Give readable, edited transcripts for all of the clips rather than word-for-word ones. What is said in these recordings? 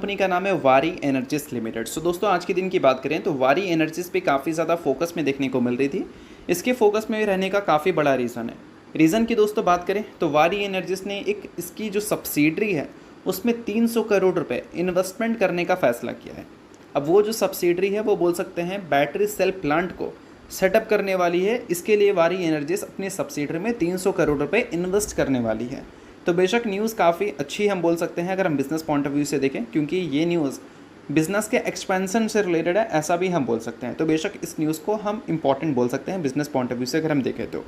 Company का नाम है वारी एनर्जीज लिमिटेड। सो दोस्तों आज के दिन की बात करें तो वारी एनर्जीज पे काफ़ी ज़्यादा फोकस में देखने को मिल रही थी। इसके फोकस में रहने का काफ़ी बड़ा रीज़न है। रीज़न की दोस्तों बात करें तो वारी एनर्जीज ने एक इसकी जो सब्सिडरी है उसमें 300 करोड़ रुपए इन्वेस्टमेंट करने का फैसला किया है। अब वो जो सब्सिडरी है वो बोल सकते हैं बैटरी सेल प्लांट को सेटअप करने वाली है। इसके लिए वारी एनर्जीज अपनी सब्सिडरी में 300 करोड़ रुपए इन्वेस्ट करने वाली है। तो बेशक न्यूज़ काफ़ी अच्छी हम बोल सकते हैं अगर हम बिज़नेस पॉइंट ऑफ व्यू से देखें, क्योंकि ये न्यूज़ बिज़नेस के एक्सपेंशन से रिलेटेड है, ऐसा भी हम बोल सकते हैं। तो बेशक इस न्यूज़ को हम इंपॉर्टेंट बोल सकते हैं बिज़नेस पॉइंट ऑफ व्यू से अगर हम देखें तो।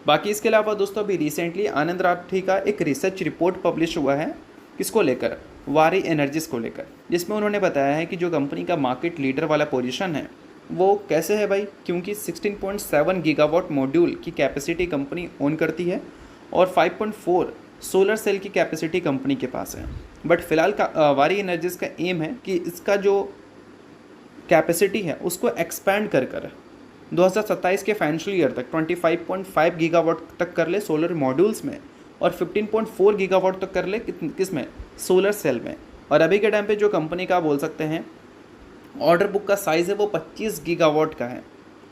बाकी इसके अलावा दोस्तों अभी रिसेंटली आनंद राठी का एक रिसर्च रिपोर्ट पब्लिश हुआ है, किसको लेकर, वारी एनर्जीज को लेकर, जिसमें उन्होंने बताया है कि जो कंपनी का मार्केट लीडर वाला पोजीशन है वो कैसे है भाई, क्योंकि 16.7 गीगावाट मॉड्यूल की कैपेसिटी कंपनी ओन करती है और 5.4 सोलर सेल की कैपेसिटी कंपनी के पास है। बट फिलहाल का वारी एनर्जीज का एम है कि इसका जो कैपेसिटी है उसको एक्सपैंड कर 2027 के फाइनेंशियल ईयर तक 25.5 गीगावाट तक कर ले सोलर मॉड्यूल्स में और 15.4 गीगावाट तक कर ले किस में, सोलर सेल में। और अभी के टाइम पे जो कंपनी का बोल सकते हैं ऑर्डर बुक का साइज़ है वो 25 गीगावाट का है,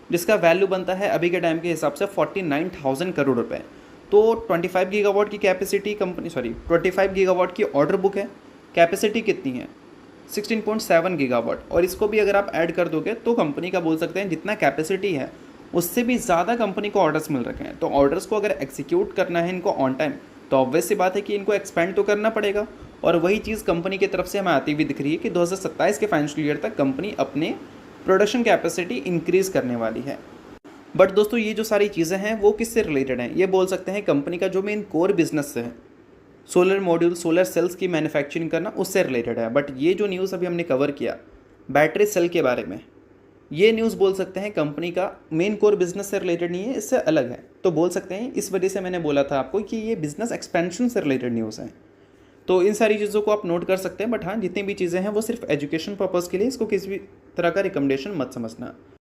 जिसका वैल्यू बनता है अभी के टाइम के हिसाब से 49,000 करोड़ रुपए। तो 25 गीगावाट की कैपेसिटी कंपनी 25 गीगावाट की ऑर्डर बुक है, कैपेसिटी कितनी है 16.7 गीगावाट, और इसको भी अगर आप ऐड कर दोगे तो कंपनी का बोल सकते हैं जितना कैपेसिटी है उससे भी ज़्यादा कंपनी को ऑर्डर्स मिल रखे हैं। तो ऑर्डर्स को अगर एग्जीक्यूट करना है इनको ऑन टाइम तो ऑब्वियस सी बात है कि इनको एक्सपेंड तो करना पड़ेगा, और वही चीज़ कंपनी की तरफ से हमें आती हुई दिख रही है कि 2027 के फाइनेंशियल ईयर तक कंपनी अपने प्रोडक्शन कैपेसिटी इंक्रीज़ करने वाली है। बट दोस्तों ये जो सारी चीज़ें हैं वो किससे रिलेटेड हैं, ये बोल सकते हैं कंपनी का जो मेन कोर बिजनेस है सोलर मॉड्यूल सोलर सेल्स की मैन्युफैक्चरिंग करना, उससे रिलेटेड है। बट ये जो न्यूज़ अभी हमने कवर किया बैटरी सेल के बारे में, ये न्यूज़ बोल सकते हैं कंपनी का मेन कोर बिजनेस से रिलेटेड नहीं है, इससे अलग है। तो बोल सकते हैं इस वजह से मैंने बोला था आपको कि ये बिजनेस एक्सपेंशन से रिलेटेड न्यूज़ है। तो इन सारी चीज़ों को आप नोट कर सकते हैं। बट हाँ, जितनी भी चीज़ें हैं वो सिर्फ एजुकेशन पर्पज़ के लिए, इसको किसी भी तरह का रिकमेंडेशन मत समझना।